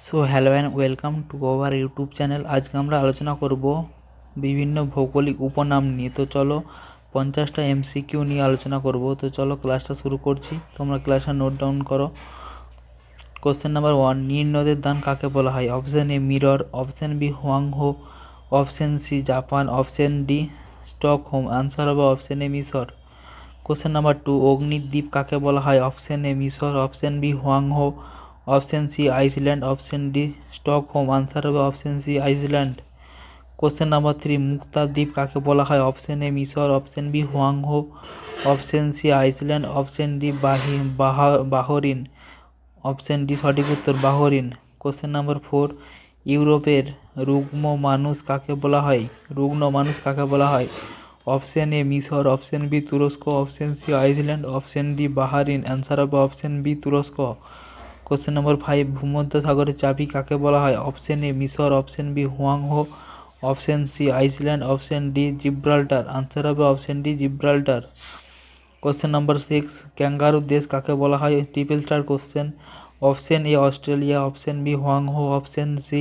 So hello and welcome to our YouTube channel. আজকে আমরা আলোচনা করব বিভিন্ন ভৌগোলিক উপনাম নিয়ে। তো চলো 50টা এমসিকিউ নিয়ে আলোচনা করব। তো চলো ক্লাসটা শুরু করছি, তোমরা ক্লাসটা নোট ডাউন করো। কোশ্চেন নাম্বার 1, নীল নদের দান কাকে বলা হয়? অপশান এ মিরর, option B Huang Ho, option C Japan, option D Stockholm. Answer হবে অপশান এ মিশর। কোশ্চেন নাম্বার 2, অগ্নিদ্বীপ কাকে বলা হয়? অপশান এ মিশর, option B Huang Ho, option C Iceland, option D Stockholm. Answer হবে option C Iceland. Question number 3, মুক্তা দ্বীপ কাকে বলা হয়? অপশান এ মিশর, option B Huang Ho, option C Iceland, option D Bahrain. Option D সঠিক উত্তর, বাহরিন। কোশ্চেন নাম্বার 4, ইউরোপের রুগ্ন মানুষ কাকে বলা হয়? রুগ্ন মানুষ কাকে বলা হয়? অপশান এ মিশর, অপশান বি তুরস্ক, option C Iceland, option D Bahrain. Answer হবে অপশান বি তুরস্ক। কোশ্চেন নম্বর 5, ভূমধ্যসাগরের চাবি কাকে বলা হয়? অপশান এ মিশর, option B Huang Ho, option C Iceland, option D Gibraltar. Answer হবে option D Gibraltar. Question number 6, kangaroo দেশ কাকে বলা হয়? Triple star question. Option A Australia, option B Huang Ho, option C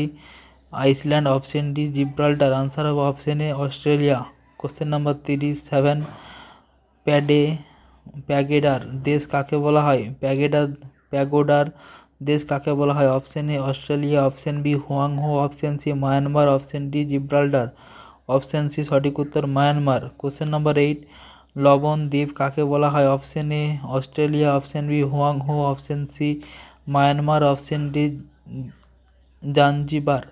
Iceland, option D Gibraltar. Answer হবে option A Australia. Question number 37, প্যাগোডার দেশ কাকে বলা হয়? প্যাগোডার দেশ কাকে বলা হয়? Option A Australia, option B Huang Ho, option C Myanmar, option D Gibraltar. Option C সঠিক উত্তর, মায়ানমার। কোশ্চেন নাম্বার 8, লবণ দ্বীপ কাকে বলা হয়? Option A Australia, option B Huang Ho, option C Myanmar, option D Zanzibar.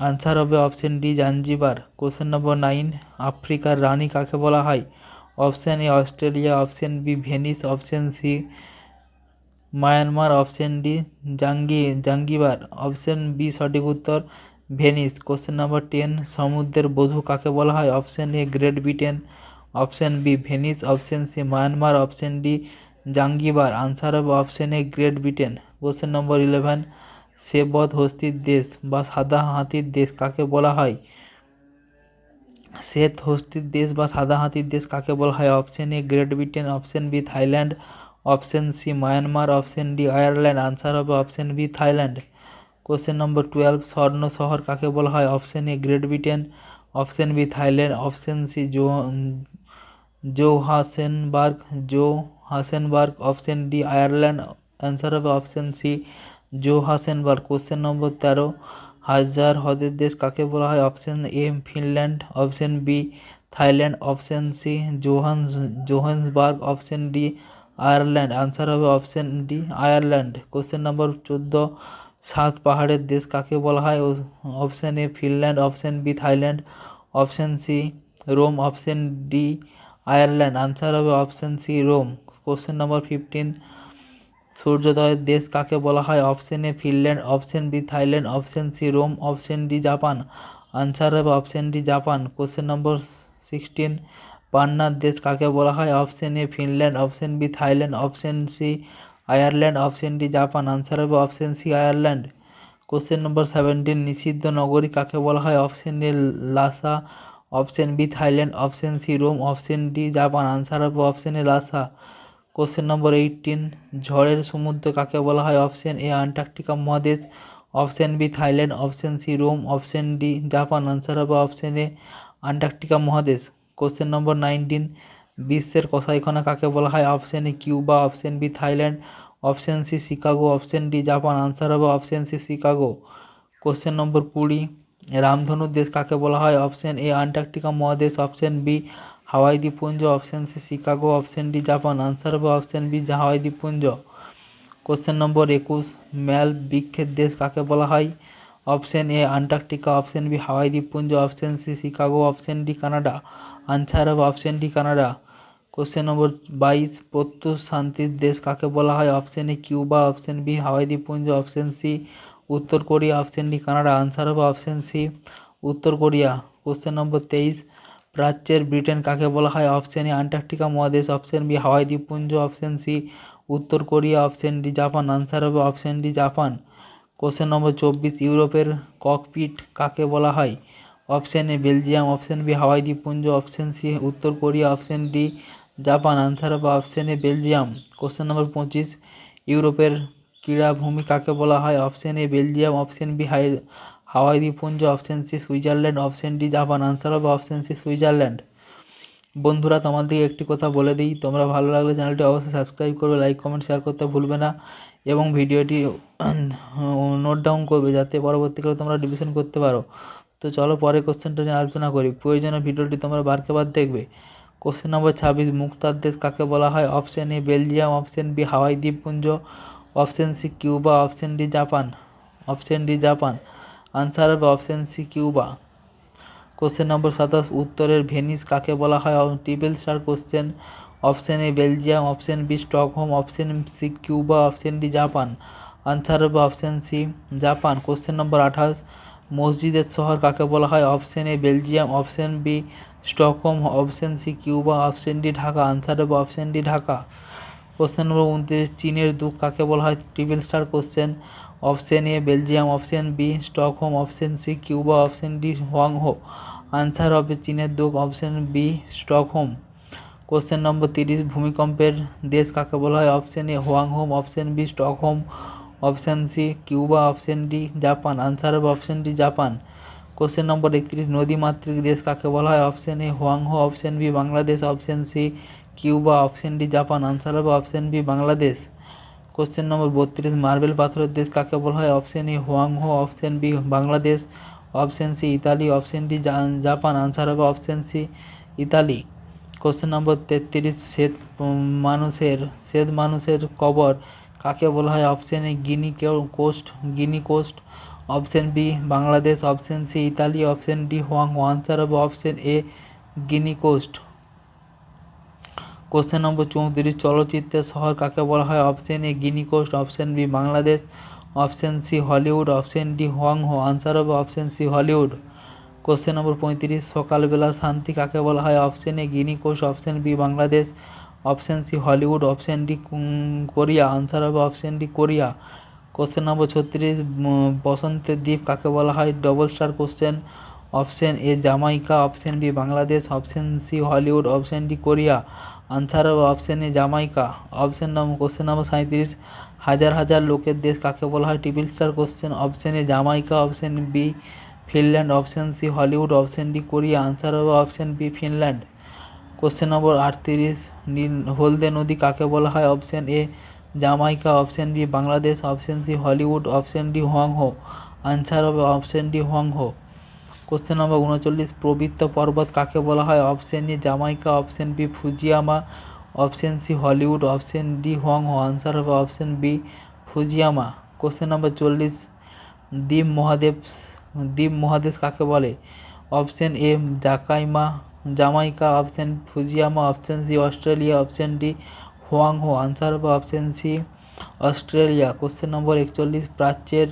Answer হবে option D Zanzibar. Question number 9, আফ্রিকার রানী কাকে বলা হয়? Option A Australia, option B Venice, option C Myanmar, option D Zanzibar. Option B সঠিক উত্তর, Venice. Question number 10, সমুদ্রের বধূ কাকে বলা হয়? Option A Great Britain, option B Venice, option C Myanmar, option D Zanzibar. Answer হবে option A Great Britain. Question number 11, সেবদ হস্তির দেশ বা সাদা হাতির দেশ কাকে বলা হয়? শ্বেত হস্তির দেশ বা সাদা হাতির দেশ কাকে বলা হয়? Option A Great Britain, option B Thailand, option C Myanmar, option D Ireland. Answer হবে option B Thailand. Question number 12, স্বর্ণ শহর কাকে বলা হয়? Option A Great Britain, option B Thailand, option C Johannesburg, option D Ireland. Answer হবে option C Johannesburg. Question number 13, হাজার হ্রদের দেশ কাকে বলা হয়? Option A Finland, option B Thailand, option C Johannesburg, option D Ireland. Answer হবে option D Ireland. Question number 14, সাত পাহাড়ের দেশ কাকে বলা হয়? Option A Finland, option B Thailand, option C Rome, option D Ireland. Answer হবে option C Rome. Question number 15, সূর্যোদয়ের দেশ কাকে বলা হয়? Option A Finland, option B Thailand, option C Rome, option D Japan. Answer হবে option D Japan. Question number 16, পান্নার দেশ কাকে বলা হয়? Option A Finland, option B Thailand, option C Ireland, option D Japan. Answer হবে option C Ireland. Question number 17, নিষিদ্ধ নগরী কাকে বলা হয়? Option A Lhasa, option B Thailand, option C Rome, option D Japan. Answer হবে option A Lhasa. Question number 18, ঝড়ের সমুদ্র কাকে বলা হয়? অপশান এ আন্টার্কটিকা মহাদেশ, option B Thailand, option C Rome, option D Japan. Answer হবে option A Antarctica মহাদেশ। Question number 19, বিশ্বের কসাইখানা কাকে বলা হয়? Option A Cuba, option B Thailand, option C Chicago, option D Japan. Answer হবে option C Chicago. Question number 20, রামধনুর দেশ কাকে বলা হয়? অপশান এ আন্টার্কটিকা মহাদেশ, অপশান বি হাওয়াই দ্বীপপুঞ্জ, option C Chicago, option D Japan. Answer হবে option B Hawaii দ্বীপপুঞ্জ। কোশ্চেন নম্বর 21, ম্যাল বৃক্ষের দেশ কাকে বলা হয়? Option A Antarctica, option B Hawaii দ্বীপপুঞ্জ, option C Chicago, option D Canada. Answer হবে option D Canada. Question number 22, প্রত্যুষ শান্তির দেশ কাকে বলা হয়? Option A Cuba, option B Hawaii দ্বীপপুঞ্জ, অপশান সি উত্তর Korea, option D Canada. Answer হবে অপশান সি উত্তর কোরিয়া। কোশ্চেন নম্বর 23, প্রাচ্যের ব্রিটেন কাকে বলা হয়? অপশান এ আন্টার্কটিকা মহাদেশ, অপশান বি হাওয়াই দ্বীপপুঞ্জ, অপশান সি উত্তর Korea, option D Japan. Answer হবে option D Japan. Question number 24, ইউরোপের ককপিট কাকে বলা হয়? Option A Belgium, option B Hawaii দ্বীপপুঞ্জ, অপশান সি উত্তর Korea, option D Japan. Answer হবে option A Belgium. Question number 25, ইউরোপের ক্রীড়াভূমি কাকে বলা হয়? Option A Belgium, option B Hawaii দ্বীপপুঞ্জ, option C Switzerland, option D Japan. Answer হবে অপশন সি সুইজারল্যান্ড। বন্ধুরা তোমাদের একটি কথা বলে দিই, তোমরা ভালো লাগলে চ্যানেলটি অবশ্যই সাবস্ক্রাইব করবে, লাইক কমেন্ট শেয়ার করতে ভুলবে না এবং ভিডিওটি নোট ডাউন করবে যাতে পরবর্তীকালে তোমরা রিভিশন করতে পারো। তো চলো পরে কোশ্চেনটা নিয়ে আলোচনা করি। প্রয়োজনে ভিডিওটি তোমরা বারকে বার দেখবে। কোশ্চেন নম্বর 26, মুক্তার দেশ কাকে বলা হয়? Option A Belgium, option B Hawaii দ্বীপপুঞ্জ, option C Cuba, option D Japan. Option D Japan. Answer হবে option C Cuba. Question number 27, উত্তরের ভেনিস কাকে বলা হয়? Triple star question. Option A Belgium, option B Stockholm, option C Cuba, option D Japan. Answer হবে option C Japan. Question number 28, মসজিদের শহর কাকে বলা হয়? Option A Belgium, option B Stockholm, option C Cuba, option D Dhaka. Answer হবে option D Dhaka. Question number 29, চীনের দুঃখ কাকে বলা হয়? Triple star question. Option A Belgium, option B Stockholm, option C Cuba, option D Huang Ho. Answer হবে চীনের দুঃখ, option B Stockholm. Question number 30, ভূমিকম্পের দেশ কাকে বলা হয়? Option A Huang Ho, option B Stockholm, option C Cuba, option D Japan. Answer হবে option D Japan. Question number 31, নদীমাতৃক দেশ কাকে বলা হয়? Option A Huang Ho, option B Bangladesh, option C Cuba, option D Japan. Answer হবে option B Bangladesh. Question number 32, marble পাথরের দেশ কাকে বলা হয়? Option A Huang Ho, option B Bangladesh, option C Italy, option D Japan. Answer হবে option C Italy. Question number 33, শ্বেত মানুষের কবর কাকে বলা হয়? Option A Guinea Coast, option B Bangladesh, option C Italy, option D Huang Ho. Answer হবে option A Guinea Coast. Question number 34, চলচ্চিত্রের শহর কাকে বলা হয়? Option A Guinea Coast, option B Bangladesh, option C Hollywood, option D Huang Ho. Answer হবে option C Hollywood. Question number 35, সকালবেলার শান্তি কাকে বলা হয়? Option A Guinea Coast, option B Bangladesh, option C Hollywood, option D Korea. Answer হবে option D Korea. Question number 36, বসন্তের দ্বীপ কাকে বলা হয়? Double star question. Option A Jamaica, option B Bangladesh, option C Hollywood, option D Korea. Answer হবে option A Jamaica. Question number 37, হাজার হাজার লোকের দেশ কাকে বলা হয়? Triple star question. Option A Jamaica, option B Finland, option C Hollywood, option D Korea. Answer হবে option B Finland. Question number 38, হলদে নদী কাকে বলা হয়? Option A Jamaica, option B Bangladesh, option C Hollywood, option D Huang Ho. Answer হবে option D Huang Ho. Question number 39, পবিত্র পর্বত কাকে বলা হয়? Option A Jamaica, option B Fujiyama, option C Hollywood, option D Huang Ho. Answer হবে option B Fujiyama. Question number 40, দ্বীপ মহাদেশ কাকে বলে? Option A Jamaica, option Fujiyama, option C Australia, option D Huang Ho. Answer হবে option C Australia. Question number 41, প্রাচ্যের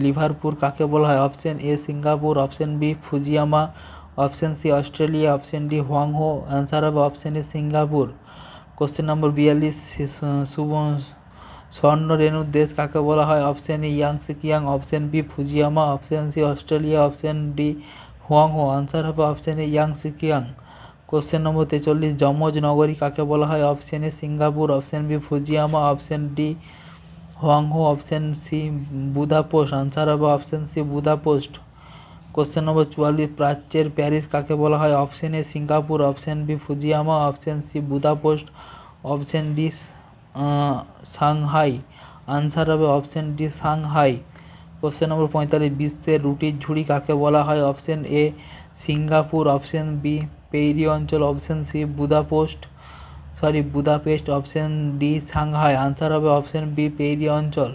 Liverpool কাকে বলা হয়? Option A Singapore, option B Fujiyama, option C Australia, option D Huang Ho. Answer হবে option A Singapore. Question number 42, স্বর্ণরেণুর দেশ কাকে বলা হয়? Option A Yangtze Kiang, option B Fujiyama, option C Australia, option D Huang Ho. Answer হবে option A Yangtze Kiang. Question number 43, যমজ নগরী কাকে বলা হয়? Option A Singapore, option B Fujiyama, option D Huang Ho, option C Budapest. Answer হবে option C Budapest. Question number 44, প্রাচ্যের Paris কাকে বলা হয়? Option A Singapore, option B Fujiyama, option C Budapest, option D Shanghai. Answer হবে option D Shanghai. Question number 45, বিশ্বের রুটির ঝুড়ি কাকে বলা হয়? Option A Singapore, option B prairie অঞ্চল, option C Budapest, option D Shanghai. Answer হবে option B prairie অঞ্চল।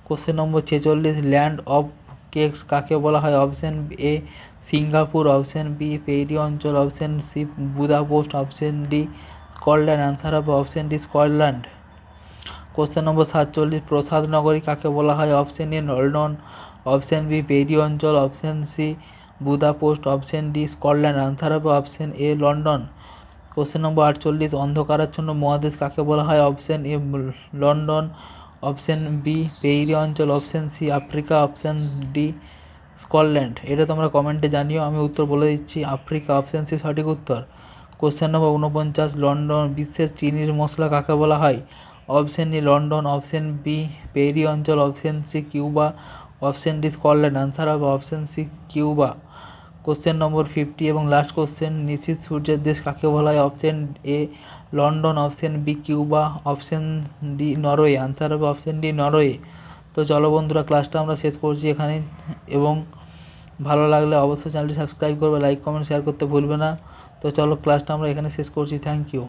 Question number 46, land of cakes কাকে বলা হয়? Option A Singapore, option B prairie অঞ্চল, option C Budapest, option D Scotland. Answer হবে option D Scotland. Question number 47, প্রসাদ নগরী কাকে বলা হয়? Option A London, option B prairie অঞ্চল, option C Budapest, option D Scotland. Answer হবে option A London. Question number 48, অন্ধকারাচ্ছন্ন মহাদেশ কাকে বলা হয়? Option A London, option B prairie অঞ্চল, option C Africa, option D Scotland. এটা তোমরা কমেন্টে জানিও, আমি উত্তর বলে দিচ্ছি, আফ্রিকা, অপশন সি সঠিক উত্তর। কোশ্চেন নম্বর 49, বিশ্বের চিনির মশলা কাকে বলা হয়? Option E London, option B prairie অঞ্চল, option C Cuba, option D Scotland. Answer হবে option C Cuba. Question number 50 এবং লাস্ট কোশ্চেন, নিশীথ সূর্যের দেশ কাকে বলা হয়? Option A London, option B Cuba, option D Norway. Answer হবে অপশন ডি নরওয়ে। তো চলো বন্ধুরা, ক্লাসটা আমরা শেষ করছি এখানে, এবং ভালো লাগলে অবশ্যই চ্যানেলটি সাবস্ক্রাইব করবে, লাইক কমেন্ট শেয়ার করতে ভুলবে না। তো চলো ক্লাসটা আমরা এখানে শেষ করছি। Thank you.